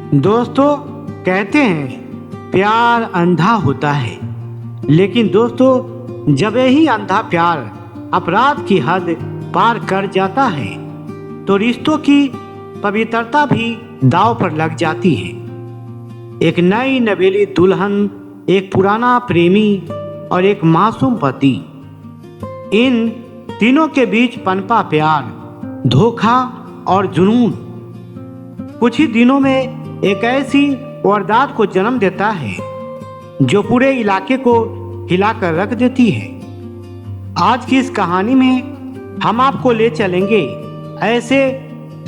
दोस्तों, कहते हैं प्यार अंधा होता है, लेकिन दोस्तों जब यही अंधा प्यार अपराध की हद पार कर जाता है तो रिश्तों की पवित्रता भी दांव पर लग जाती है। एक नई नवेली दुल्हन, एक पुराना प्रेमी और एक मासूम पति, इन तीनों के बीच पनपा प्यार, धोखा और जुनून कुछ ही दिनों में एक ऐसी वारदात को जन्म देता है जो पूरे इलाके को हिलाकर रख देती है। आज की इस कहानी में हम आपको ले चलेंगे ऐसे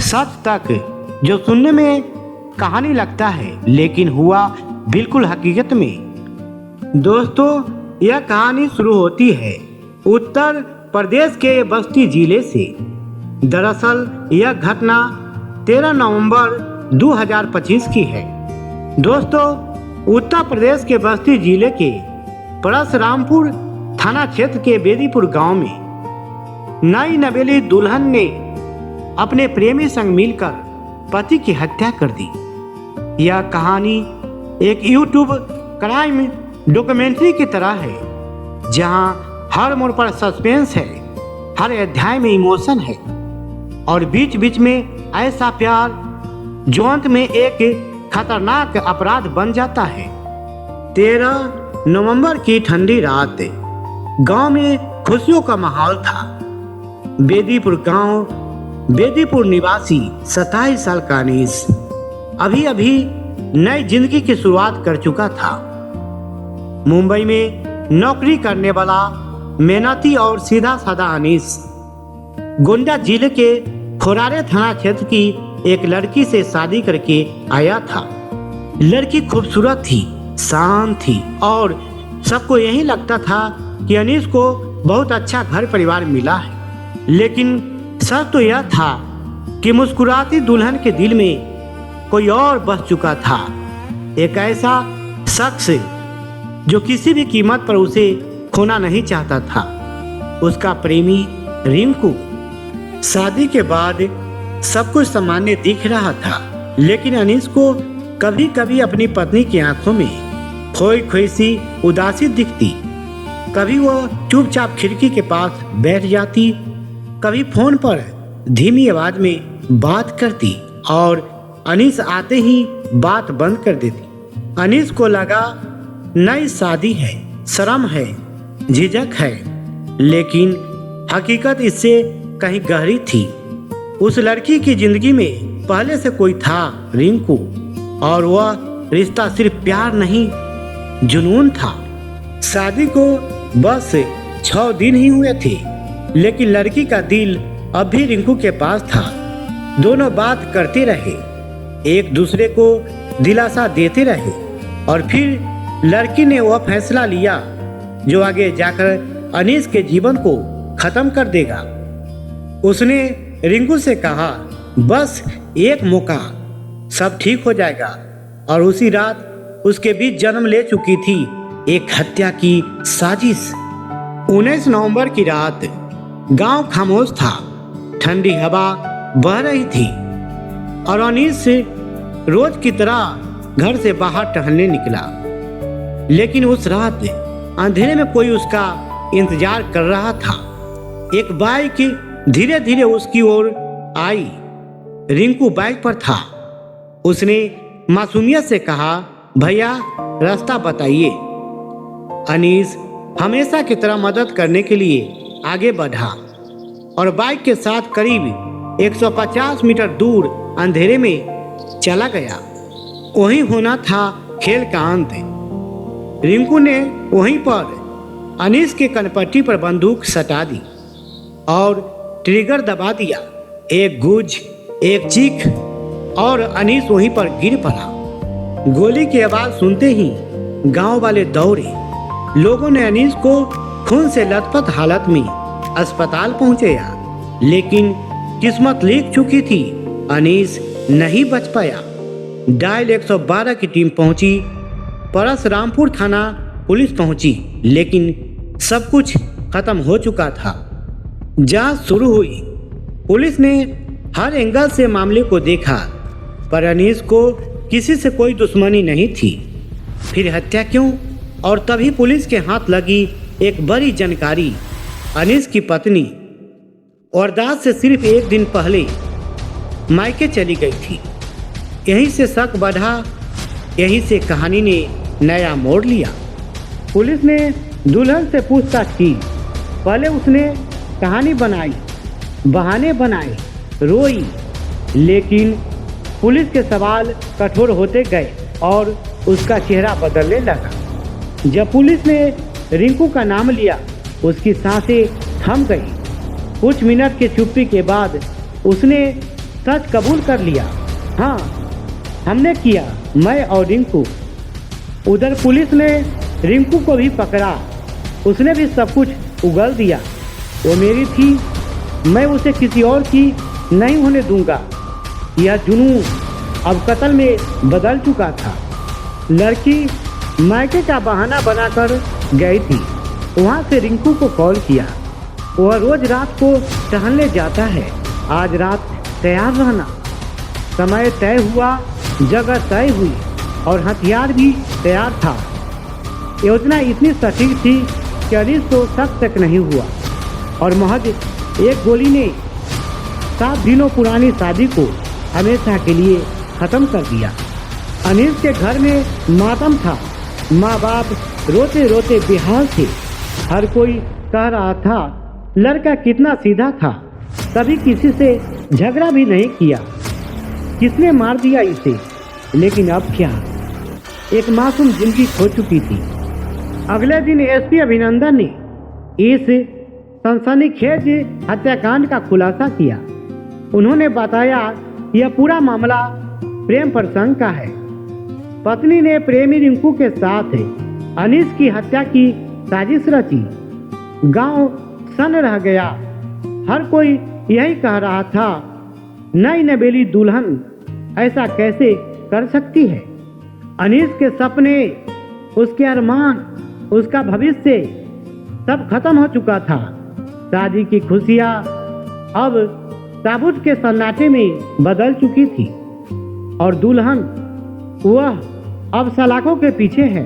सच तक जो सुनने में कहानी लगता है लेकिन हुआ बिल्कुल हकीकत में। दोस्तों, यह कहानी शुरू होती है उत्तर प्रदेश के बस्ती जिले से। दरअसल यह घटना 13 नवंबर 2025 की है। दोस्तों, उत्तर प्रदेश के बस्ती जिले के परशुरामपुर थाना क्षेत्र के बेदीपुर गांव में नई नवेली दुल्हन ने अपने प्रेमी संग मिलकर पति की हत्या कर दी। यह कहानी एक यूट्यूब क्राइम डॉक्यूमेंट्री की तरह है, जहां हर मोड़ पर सस्पेंस है, हर अध्याय में इमोशन है और बीच बीच में ऐसा प्यार जो अंत में एक खतरनाक अपराध बन जाता है। 13 नवंबर की ठंडी रात गांव में खुशियों का माहौल था। बेदीपुर गांव, बेदीपुर निवासी 27 साल का अनीस अभी अभी नई जिंदगी की शुरुआत कर चुका था। मुंबई में नौकरी करने वाला मेहनती और सीधा साधा अनीस गोंडा जिले के खोरारे थाना क्षेत्र की एक लड़की से शादी करके आया था। लड़की खूबसूरत थी, शांत थी और सबको यही लगता था कि अनीस को बहुत अच्छा घर परिवार मिला है। लेकिन सच तो यह था कि मुस्कुराती दुल्हन के दिल में कोई और बस चुका था। एक ऐसा शख्स जो किसी भी कीमत पर उसे खोना नहीं चाहता था, उसका प्रेमी रिंकू। शादी के बाद सब कुछ सामान्य दिख रहा था, लेकिन अनीस को कभी कभी अपनी पत्नी की आंखों में खोई खोई सी उदासी दिखती। कभी वह चुपचाप खिड़की के पास बैठ जाती, कभी फोन पर धीमी आवाज में बात करती और अनीस आते ही बात बंद कर देती। अनीस को लगा नई शादी है, शर्म है, झिझक है, लेकिन हकीकत इससे कहीं गहरी थी। उस लड़की की जिंदगी में पहले से कोई था, रिंकू, और वह रिश्ता सिर्फ प्यार नहीं जुनून था। शादी को बस 6 दिन ही हुए थे, लेकिन लड़की का दिल अब भी रिंकू के पास था। दोनों बात करते रहे, एक दूसरे को दिलासा देते रहे और फिर लड़की ने वह फैसला लिया जो आगे जाकर अनीस के जीवन को खत्म कर देगा। उसने रिंकू से कहा, बस एक मौका, सब ठीक हो जाएगा। और उसी रात उसके बीच जन्म ले चुकी थी एक हत्या की साजिश। 19 नवंबर की रात गांव खामोश था, ठंडी हवा बह रही थी और अनीस रोज की तरह घर से बाहर टहलने निकला। लेकिन उस रात अंधेरे में कोई उसका इंतजार कर रहा था। एक बाइक धीरे धीरे उसकी ओर आई। रिंकू बाइक पर था। उसने मासूमियत से कहा, भैया रास्ता बताइए। अनीस हमेशा की तरह मदद करने के लिए आगे बढ़ा और बाइक के साथ करीब 150 मीटर दूर अंधेरे में चला गया। वहीं होना था खेल का अंत। रिंकू ने वहीं पर अनीस के कनपट्टी पर बंदूक सटा दी और ट्रिगर दबा दिया। एक गूंज, एक चीख और अनीस वहीं पर गिर पड़ा। गोली की आवाज सुनते ही गांव वाले दौड़े। लोगों ने अनीस को खून से लथपथ हालत में अस्पताल पहुंचाया, लेकिन किस्मत लिख चुकी थी, अनीस नहीं बच पाया। डायल 112 की टीम पहुंची, परशुरामपुर थाना पुलिस पहुंची, लेकिन सब कुछ खत्म हो चुका था। जांच शुरू हुई। पुलिस ने हर एंगल से मामले को देखा, पर अनीस को किसी से कोई दुश्मनी नहीं थी, फिर हत्या क्यों? और तभी पुलिस के हाथ लगी एक बड़ी जानकारी। अनीस की पत्नी वारदात से सिर्फ एक दिन पहले मायके चली गई थी। यहीं से शक बढ़ा, यहीं से कहानी ने नया मोड़ लिया। पुलिस ने दुल्हन से पूछताछ की। पहले उसने कहानी बनाई, बहाने बनाए, रोई, लेकिन पुलिस के सवाल कठोर होते गए और उसका चेहरा बदलने लगा। जब पुलिस ने रिंकू का नाम लिया, उसकी सांसें थम गई। कुछ मिनट की चुप्पी के बाद उसने सच कबूल कर लिया। हाँ, हमने किया, मैं और रिंकू। उधर पुलिस ने रिंकू को भी पकड़ा। उसने भी सब कुछ उगल दिया। वो मेरी थी, मैं उसे किसी और की नहीं होने दूंगा। यह जुनून अब कत्ल में बदल चुका था। लड़की मायके का बहाना बनाकर गई थी। वहाँ से रिंकू को कॉल किया। वह रोज रात को टहलने जाता है। आज रात तैयार रहना। समय तय हुआ, जगह तय हुई और हथियार भी तैयार था। योजना इतनी सटीक थी कि अनीस को शक तक नहीं हुआ और महज एक गोली ने 7 दिनों पुरानी शादी को हमेशा के लिए खत्म कर दिया। अनीस के घर में मातम था। माँ बाप रोते रोते बेहाल थे। हर कोई कह रहा था लड़का कितना सीधा था, कभी किसी से झगड़ा भी नहीं किया। किसने मार दिया इसे? लेकिन अब क्या? एक मासूम जिंदगी खो चुकी थी। अगले दिन एसपी अभिनंदन ने इस सनसनीखेज हत्याकांड का खुलासा किया। उन्होंने बताया यह पूरा मामला प्रेम प्रसंग का है। पत्नी ने प्रेमी रिंकू के साथ अनीस की हत्या की साजिश रची। गांव सन रह गया। हर कोई यही कह रहा था, नई नवेली दुल्हन ऐसा कैसे कर सकती है? अनीस के सपने, उसके अरमान, उसका भविष्य सब खत्म हो चुका था। शादी की खुशियाँ अब ताबूत के सन्नाटे में बदल चुकी थी और दुल्हन वह अब सलाखों के पीछे है।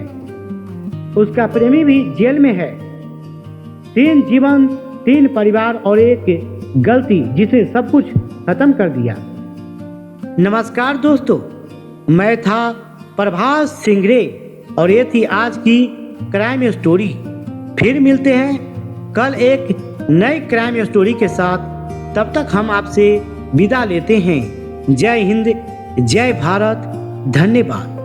उसका प्रेमी भी जेल में है। 3 जीवन, 3 परिवार और एक गलती जिसने सब कुछ खत्म कर दिया। नमस्कार दोस्तों, मैं था प्रभास सिंगरे और ये थी आज की क्राइम स्टोरी। फिर मिलते हैं कल एक नई क्राइम स्टोरी के साथ। तब तक हम आपसे विदा लेते हैं। जय हिंद, जय भारत, धन्यवाद।